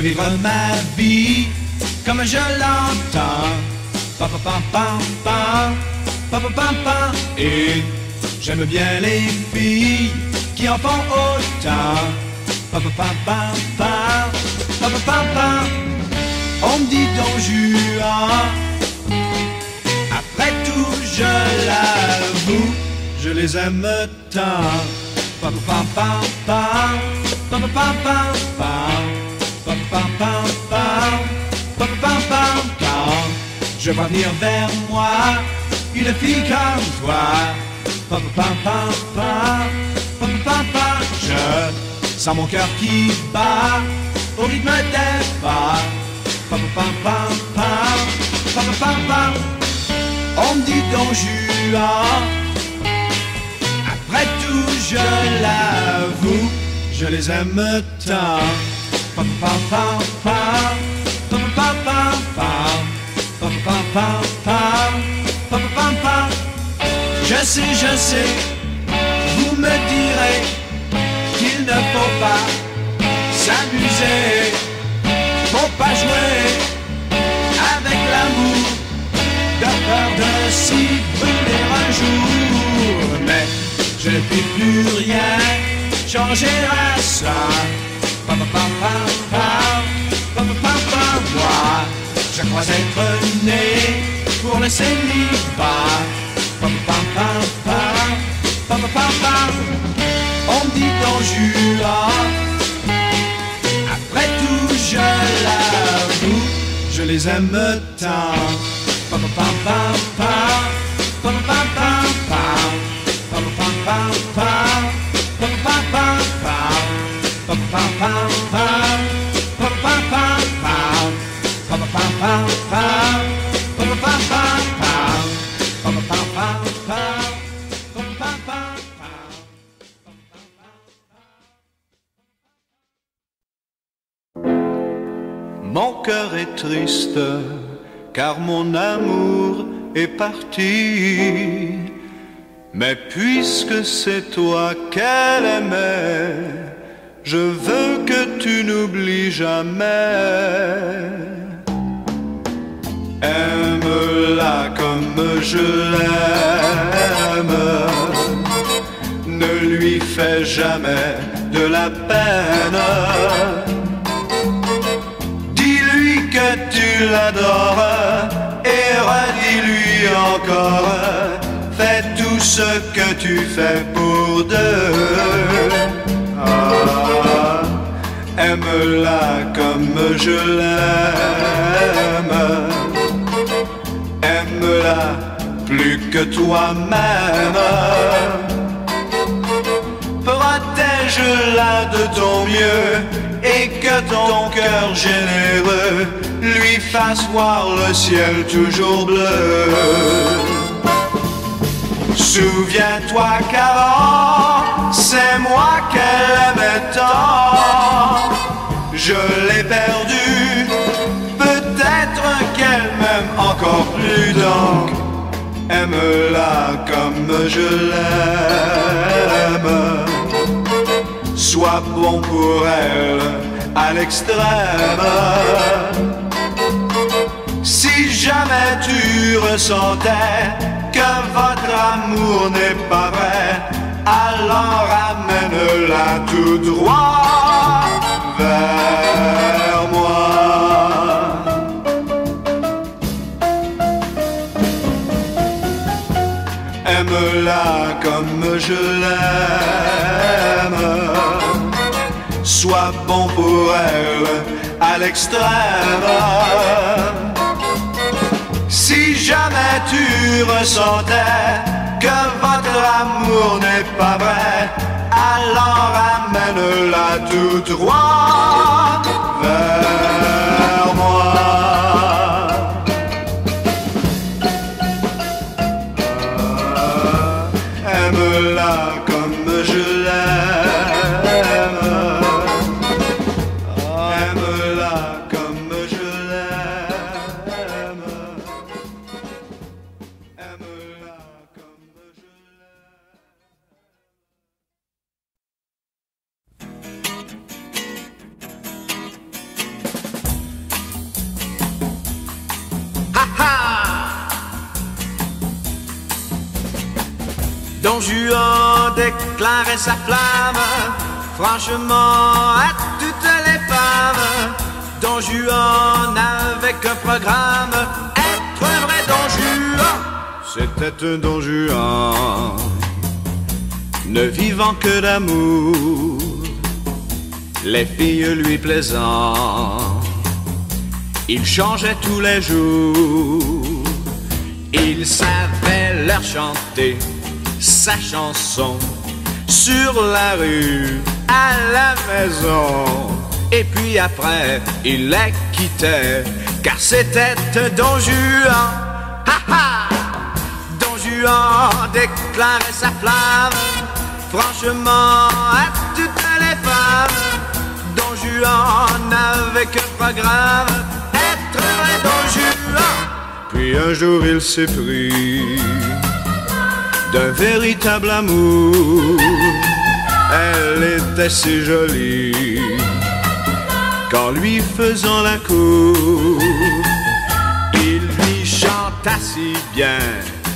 vivre ma vie comme je l'entends. Pa pa pa pa pa, pa pa pa pa. Et j'aime bien les filles qui en font autant. Pa pa pa pa pa, pa pa pa pa. On me dit Don Juan. Après tout, je l'avoue, je les aime tant. Pa pa pa pa, pa pa pa pa pa, pa pa pa pa, pa pa pa pa. Je vois venir vers moi une fille comme toi. Pa pa pa pa, pa pa pa. Je sens mon cœur qui bat au rythme des pas. Pa pa pa pa, pa pa pa pa. On me dit Don Juan. Après tout, je l'avoue, je les aime tant. Pa pa pa pa, pa pa pa pa, pa pa pa pa, pa pa pa. Je sais, vous me direz qu'il ne faut pas s'amuser, faut pas jouer avec l'amour, de peur de s'y brûler un jour. Mais je ne puis plus rien changer à ça. Pa pa pa pa pa, pa pa pa pa. Moi, je crois être né pour le célibat. Pa pa pa pa, pa pa pa pa. On me dit Don Juan. Après tout, je l'avoue, je les aime tant. Pa pa pa pa pa, pa pa pa pa, pa pa pa pa, pa pa pa pa, pa pa pa pa, pa pa pa pa, pa pa pa pa, pa pa pa pa, pa pa pa pa, pa pa pa pa. Mon cœur est triste, car mon amour est parti. Mais puisque c'est toi qu'elle aimait, je veux que tu n'oublies jamais. Aime-la comme je l'aime, ne lui fais jamais de la peine. Dis-lui que tu l'adores et redis-lui encore. Fais tout ce que tu fais pour deux. Ah, aime-la comme je l'aime. Aime-la plus que toi-même. Protège-la de ton mieux et que ton cœur généreux lui fasse voir le ciel toujours bleu. Souviens-toi qu'avant, c'est moi qu'elle aimait tant. Je l'ai perdue, peut-être qu'elle m'aime encore plus. Donc, aime-la comme je l'aime. Sois bon pour elle à l'extrême. Si jamais tu ressentais que votre amour n'est pas vrai, alors ramène-la tout droit vers moi. Aime-la comme je l'aime. Sois bon pour elle à l'extrême. Si jamais tu ressentais que votre amour n'est pas vrai, alors ramène-la tout droit vers moi. Aime-la comme je l'aime. Aime-la comme je l'aime. Aime-la comme je l'aime. Don Juan déclarait sa flamme, franchement à toutes les femmes. Don Juan n'avait qu'un programme, être un vrai Don Juan. C'était un Don Juan, ne vivant que d'amour, les filles lui plaisant. Il changeait tous les jours, il savait leur chanter sa chanson, sur la rue, à la maison. Et puis après, il les quittait, car c'était un Don Juan. Ha ha! Don Juan déclarait sa flamme, franchement à toutes les femmes. Don Juan n'avait qu'un programme, être un Don Juan. Puis un jour il s'est pris d'un véritable amour. Elle était si jolie qu'en lui faisant la cour, il lui chanta si bien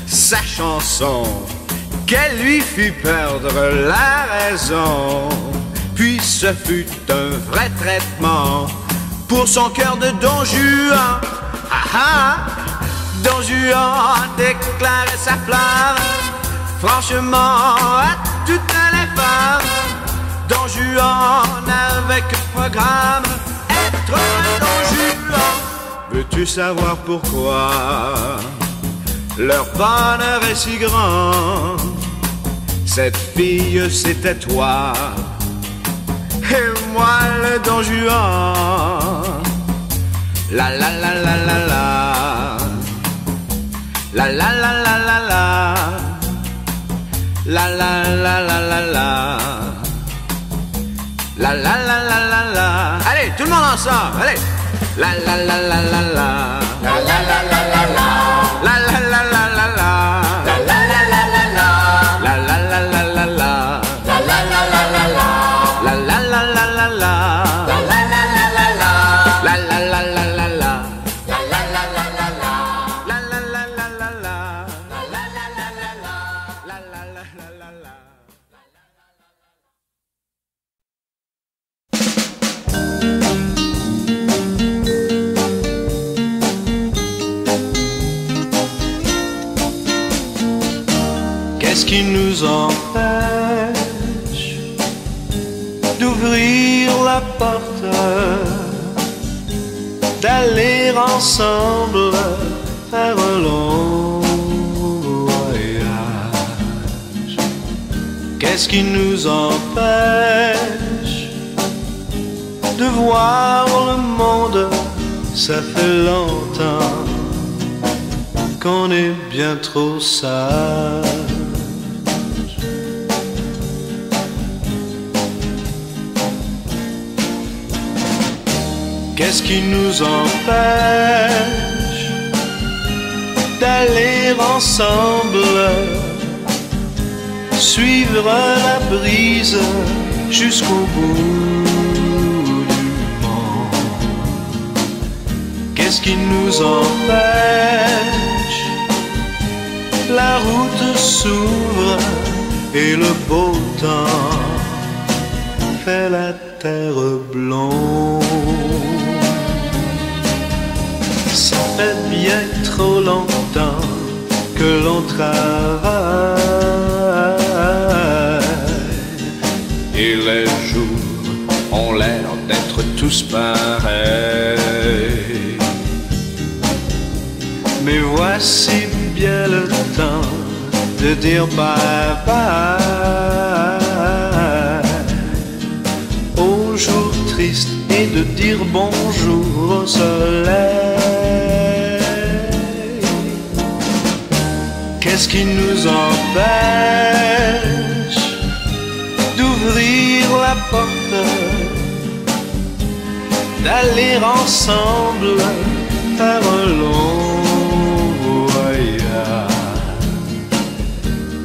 sa chanson qu'elle lui fit perdre la raison. Puis ce fut un vrai traitement pour son cœur de Don Juan. Ah ah! Don Juan déclarait sa flamme, franchement à toutes les femmes. Don Juan n'avait que programme, être un Don Juan. Veux-tu savoir pourquoi leur bonheur est si grand? Cette fille c'était toi, et moi le Don Juan. La la la la la la, la la la la la la, la la la la la la, la la la la la la. Allez, tout le monde ensemble, allez. La la la la la la, la la la la la la, la la la la la la, la la la la la la, la la la la la la, la la la la la la, la la la la la la, la la la la la la, la la la la la la, la la la la la la, la la la la la la, la la la la la la, la la la la la. Qu'est-ce qui nous empêche d'ouvrir la porte, d'aller ensemble faire un long voyage? Qu'est-ce qui nous empêche de voir le monde? Ça fait longtemps qu'on est bien trop sage. Qu'est-ce qui nous empêche d'aller ensemble, suivre la brise jusqu'au bout du monde? Qu'est-ce qui nous empêche? La route s'ouvre et le beau temps fait la terre blonde. Ça fait bien trop longtemps que l'on travaille et les jours ont l'air d'être tous pareils. Mais voici bien le temps de dire bye bye aux jours tristes et de dire bonjour au soleil. Qu'est-ce qui nous empêche d'ouvrir la porte, d'aller ensemble faire un long voyage?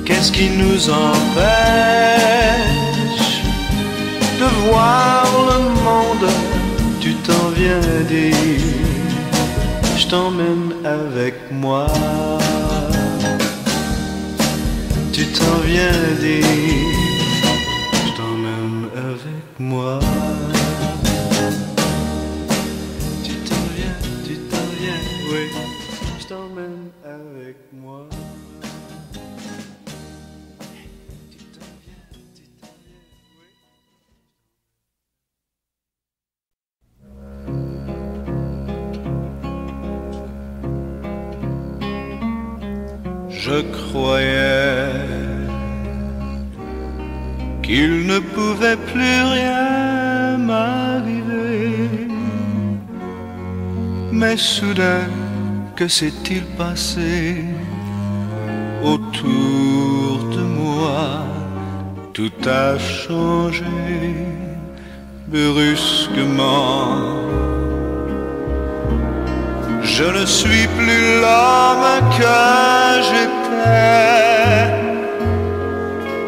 Qu'est-ce qui nous empêche de voir le monde? Tu t'en viens dire, je t'emmène avec moi. tu t'en viens dire, je t'emmène avec moi. Tu t'en viens, oui, je t'emmène avec moi. Je croyais qu'il ne pouvait plus rien m'arriver, mais soudain, que s'est-il passé? Autour de moi, tout a changé brusquement. Je ne suis plus l'homme que j'étais,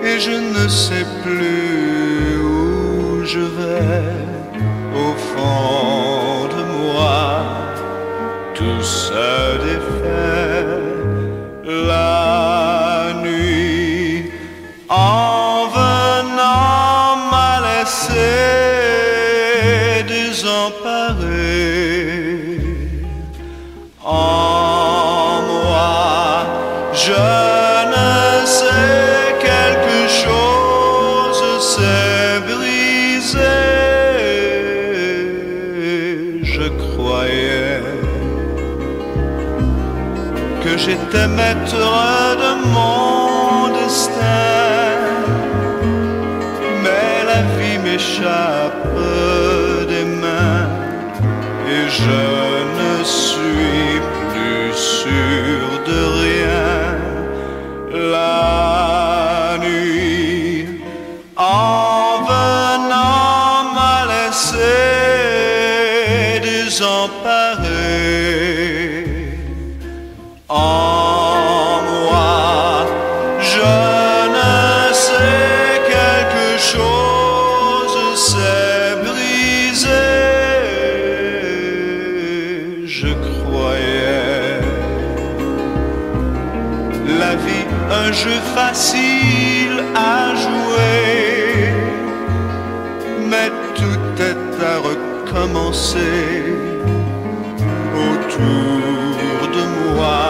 et je ne sais plus où je vais. Au fond de moi, tout se défait. La nuit, en venant, m'a laissé désemparé. En moi, je ne sais, quelque chose s'est brisé. Je croyais que j'étais maître de mon destin, mais la vie m'échappe des mains et je ne suis plus sûr de rien. La nuit, en venant, m'a laissé désemparé. En moi, je ne sais, quelque chose s'est brisé. Je croyais la vie un jeu facile à jouer, mais tout est à recommencer. Autour de moi,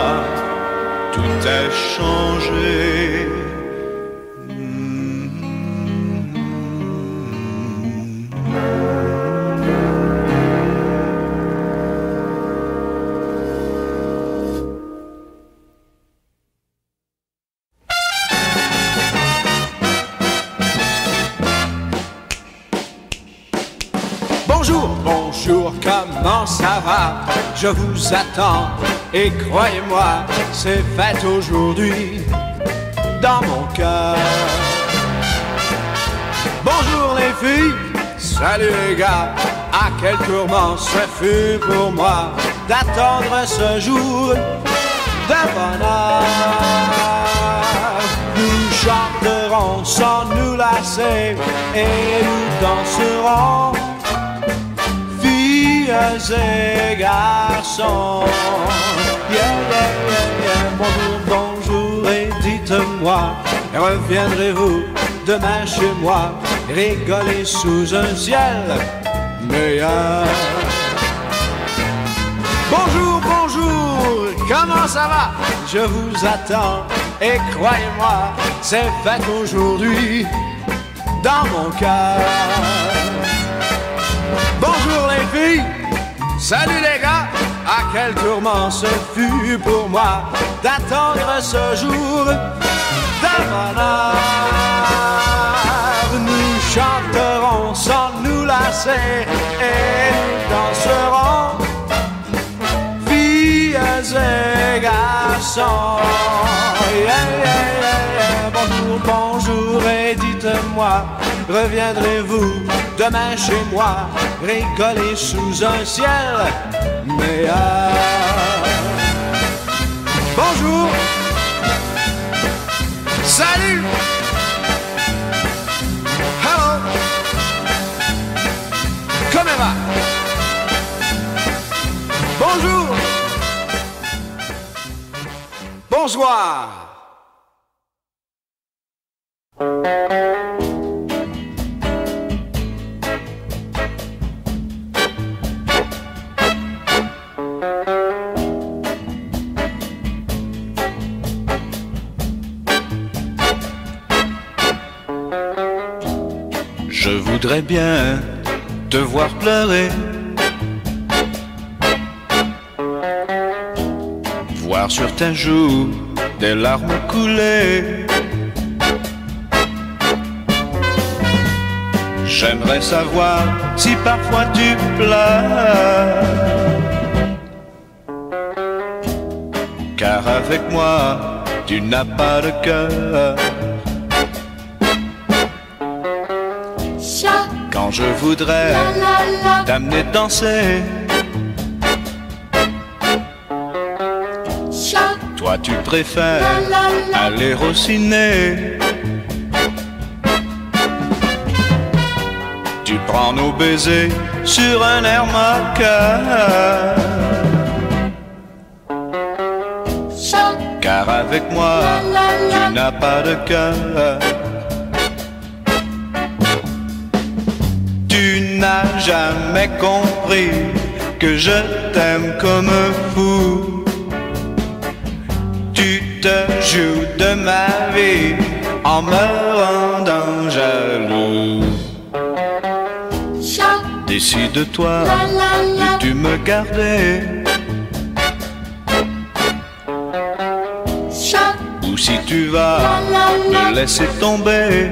tout est changé. Bonjour, bonjour, comment ça va? Je vous attends et croyez-moi, c'est fête aujourd'hui dans mon cœur. Bonjour les filles, salut les gars, à quel tourment ce fut pour moi d'attendre ce jour de bonheur. Nous chanterons sans nous lasser et nous danserons, et garçons. Yeah, yeah, yeah, yeah. Bonjour, bonjour et dites-moi, reviendrez-vous demain chez moi rigoler sous un ciel meilleur? Bonjour, bonjour, comment ça va? Je vous attends et croyez-moi, c'est fête aujourd'hui dans mon cœur. Bonjour les filles, salut les gars, à quel tourment ce fut pour moi d'attendre ce jour de bonheur. Nous chanterons sans nous lasser et nous danserons, filles et garçons. Yeah, yeah, yeah, yeah. Bonjour, bonjour et dites-moi, reviendrez-vous demain chez moi rigoler sous un ciel meilleur? Bonjour, salut, hello, comment va? Bonjour, bonsoir. Je voudrais bien te voir pleurer, voir sur ta joue des larmes couler. J'aimerais savoir si parfois tu pleures, car avec moi tu n'as pas de cœur. Quand je voudrais t'amener danser, toi tu préfères aller au ciné. Tu prends nos baisers sur un air moqueur, car avec moi tu n'as pas de cœur. Tu n'as jamais compris que je t'aime comme un fou. Tu te joues de ma vie en me rendant jaloux. Décide-toi, veux-tu me garder, ou si tu vas me laisser tomber?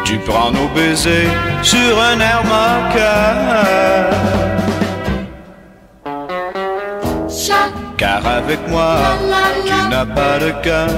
Tu prends nos baisers sur un air moqueur, car avec moi tu n'as pas de cœur.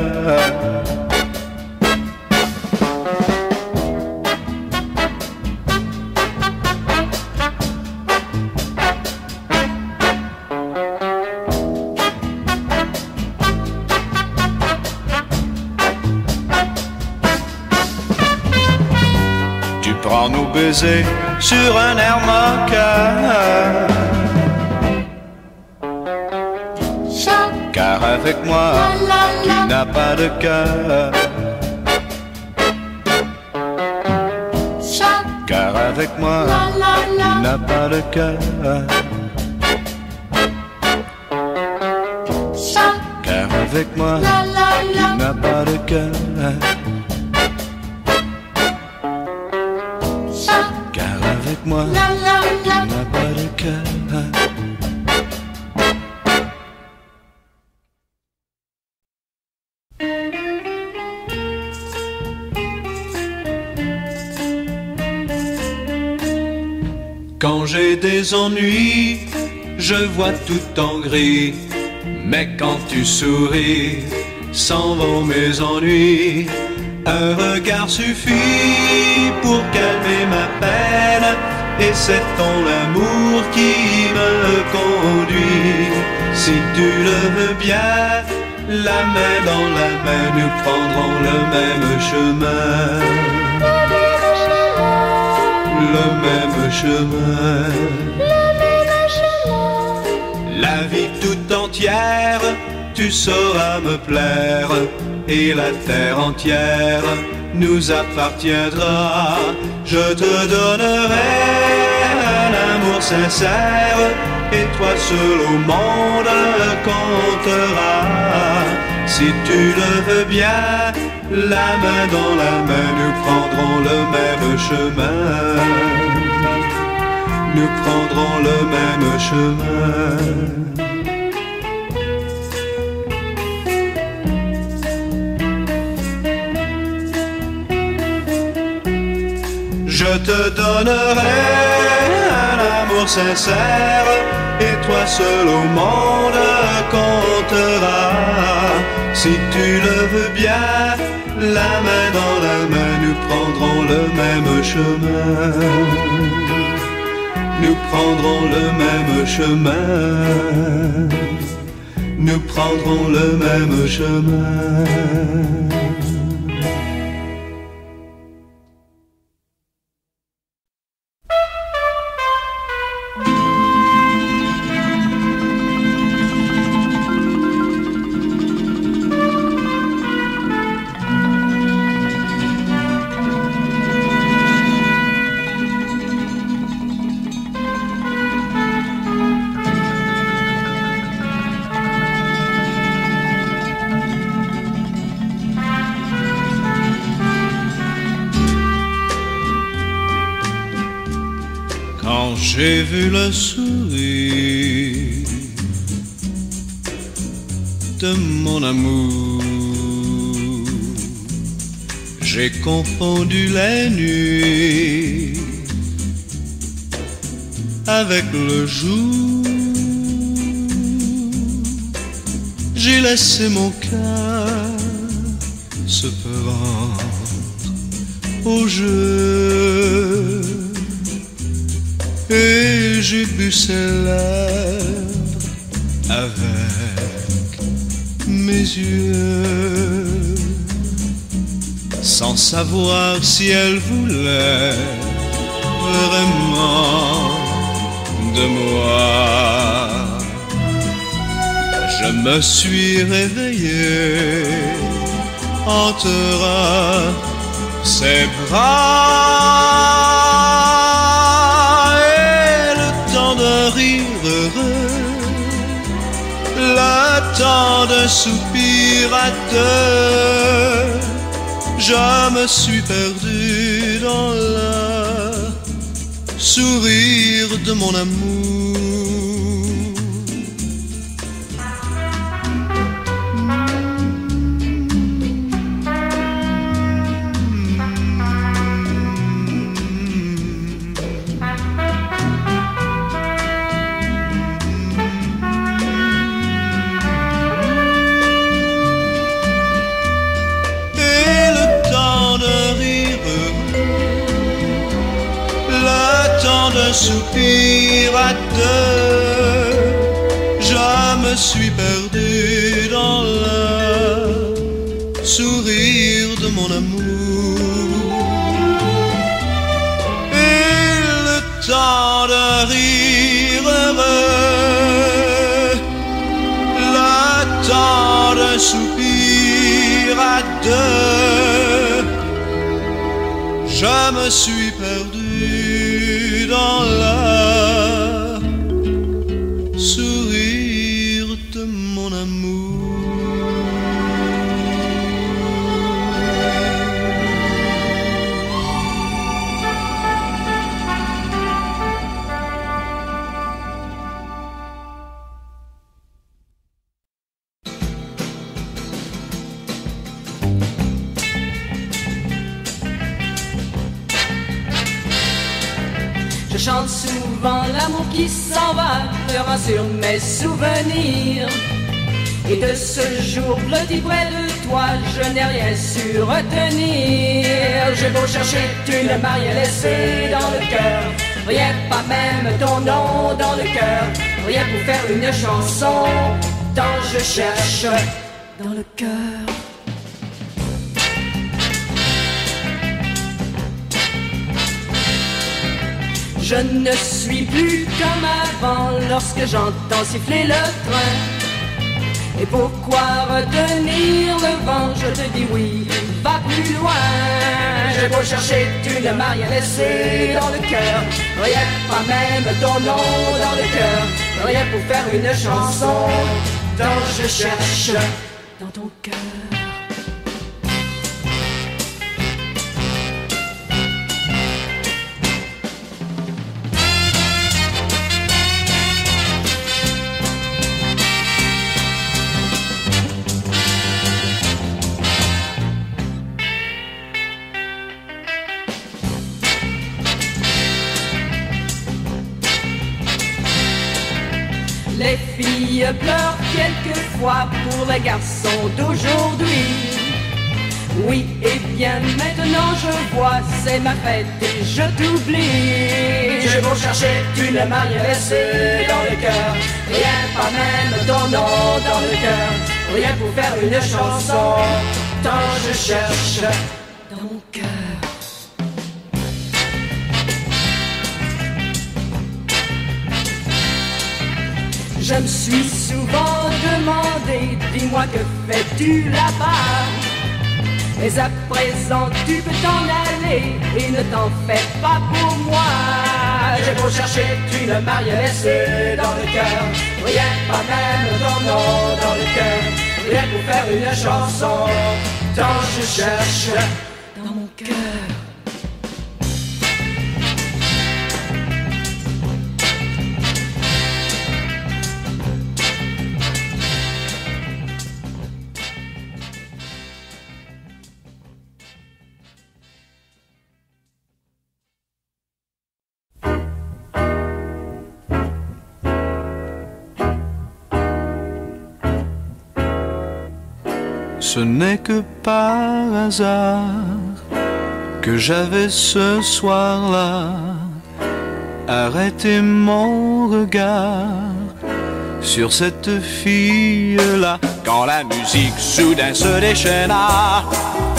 Prends nos baisers sur un air moqueur, car avec moi tu n'as pas de cœur. Car avec moi tu n'as pas de cœur. Car avec moi tu n'as pas de cœur. Avec moi, tu n'as pas de cœur. Quand j'ai des ennuis, je vois tout en gris. Mais quand tu souris, s'en vont mes ennuis. Un regard suffit pour calmer ma peine, et c'est ton amour qui me conduit. Si tu le veux bien, la main dans la main, nous prendrons le même chemin. Le même chemin. La vie tout entière, tu sauras me plaire, et la terre entière nous appartiendra. Je te donnerai un amour sincère, et toi seul au monde comptera. Si tu le veux bien, la main dans la main, nous prendrons le même chemin. Nous prendrons le même chemin. Je te donnerai un amour sincère, et toi seul au monde comptera. Si tu le veux bien, la main dans la main, nous prendrons le même chemin. Nous prendrons le même chemin. Nous prendrons le même chemin. J'ai vu le sourire de mon amour. J'ai confondu les nuits avec le jour. J'ai laissé mon cœur se prendre au jeu et j'ai bu ses lèvres avec mes yeux, sans savoir si elle voulait vraiment de moi. Je me suis réveillé entre ses bras et le temps de rire heureux, le temps d'un soupir à deux. Je me suis perdu dans le sourire de mon amour. Soupir à deux, je me suis perdu dans le sourire de mon amour. Et le temps de rire heureux, le temps de soupir à deux, je me suis perdu dans le sourire de mon amour. Je chante souvent l'amour qui s'en va, pleurant sur mes souvenirs. Et de ce jour blotti près de toi, je n'ai rien su retenir. J'ai beau chercher, tu ne m'as rien laissé dans le cœur. Rien, pas même ton nom dans le cœur. Rien pour faire une chanson, tant je cherche dans le cœur. Je ne suis plus comme avant lorsque j'entends siffler le train. Et pourquoi retenir le vent? Je te dis oui, va plus loin. J'ai beau chercher, tu ne m'as rien laissé dans le cœur. Rien, pas même ton nom dans le cœur. Rien pour faire une chanson, tant je cherche dans ton cœur. Les filles pleurent quelquefois pour les garçons d'aujourd'hui. Oui, et bien maintenant je vois, c'est ma fête et je t'oublie. J'ai beau chercher, tu ne m'as rien laissé dans le cœur. Rien, pas même ton nom dans le cœur. Rien pour faire une chanson, tant je cherche dans mon cœur. Je me suis souvent demandé, dis-moi que fais-tu là-bas? Mais à présent tu peux t'en aller et ne t'en fais pas pour moi. J'ai beau chercher, tu ne m'as rien laissé dans le cœur. Rien, pas même ton nom dans le cœur. Rien pour faire une chanson, tant je cherche dans mon cœur. Ce n'est que par hasard que j'avais ce soir-là arrêté mon regard sur cette fille-là. Quand la musique soudain se déchaîna,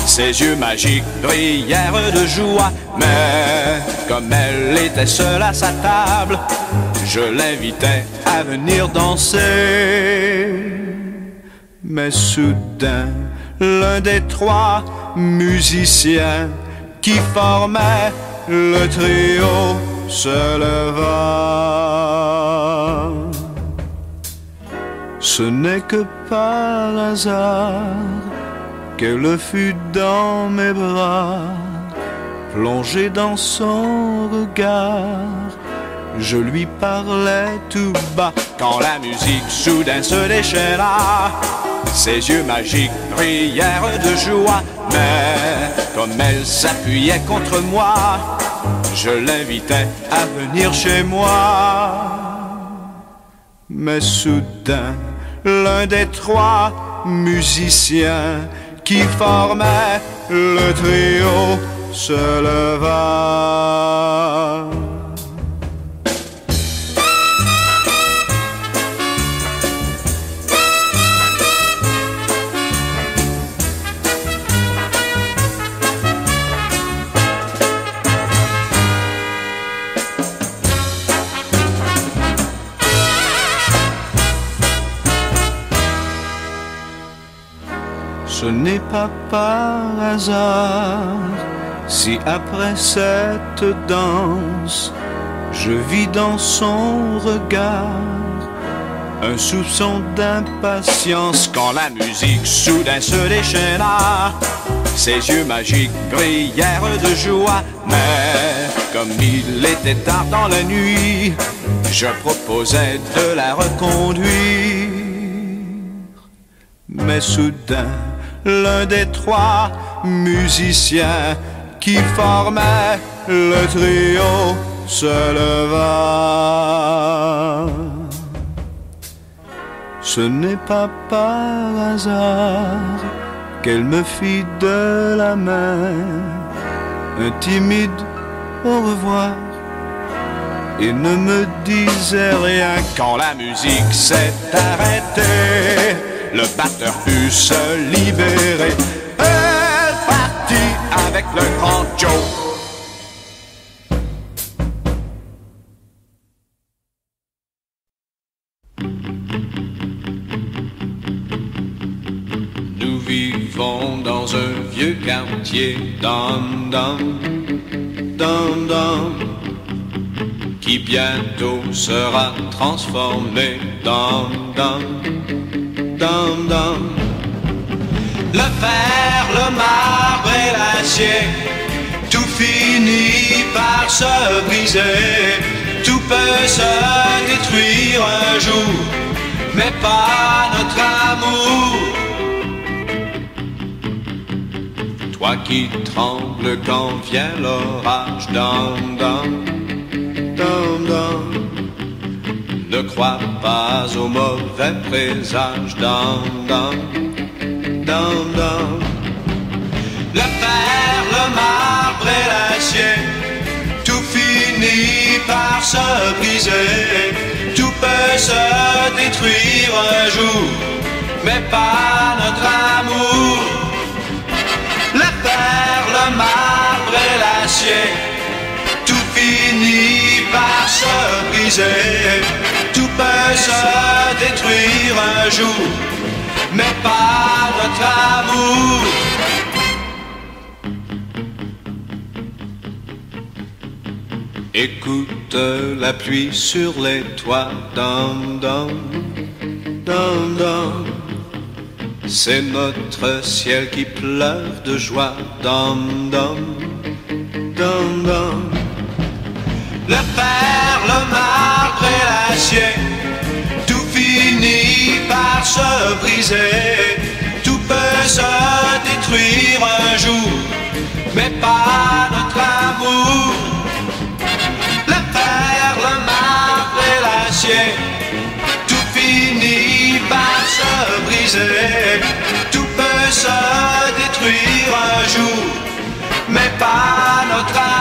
ses yeux magiques brillèrent de joie. Mais comme elle était seule à sa table, je l'invitais à venir danser. Mais soudain, l'un des trois musiciens qui formaient le trio se leva. Ce n'est que par hasard qu'elle fut dans mes bras, plongée dans son regard. Je lui parlais tout bas. Quand la musique soudain se déchaîna, ses yeux magiques brillèrent de joie. Mais comme elle s'appuyait contre moi, je l'invitais à venir chez moi. Mais soudain, l'un des trois musiciens qui formaient le trio se leva. Ce n'est pas par hasard si après cette danse je vis dans son regard un soupçon d'impatience. Quand la musique soudain se déchaîna, ses yeux magiques brillèrent de joie. Mais comme il était tard dans la nuit, je proposais de la reconduire. Mais soudain, l'un des trois musiciens qui formaient le trio se leva. Ce n'est pas par hasard qu'elle me fit de la main un timide au revoir et ne me disait rien. Quand la musique s'est arrêtée, le batteur put se libérer. Elle partit avec le grand Joe. Nous vivons dans un vieux quartier, dum dum, dum dum, qui bientôt sera transformé, dum dum, dum dum. Le fer, le marbre et l'acier, tout finit par se briser. Tout peut se détruire un jour, mais pas notre amour. Toi qui trembles quand vient l'orage, dum dum, dum dum, ne crois pas aux mauvais présages, dum dum, dum dum. Le fer, le marbre et l'acier, tout finit par se briser. Tout peut se détruire un jour, mais pas notre amour. Le fer, le marbre et l'acier, tout finit par se briser. Tout peut se détruire un jour, mais pas notre amour. Écoute la pluie sur les toits, dum dum, dum dum. C'est notre ciel qui pleure de joie, dum dum, dum dum. Le fer, le marbre et l'acier, tout finit par se briser. Tout peut se détruire un jour, mais pas notre amour. Le fer, le marbre et l'acier, tout finit par se briser. Tout peut se détruire un jour, mais pas notre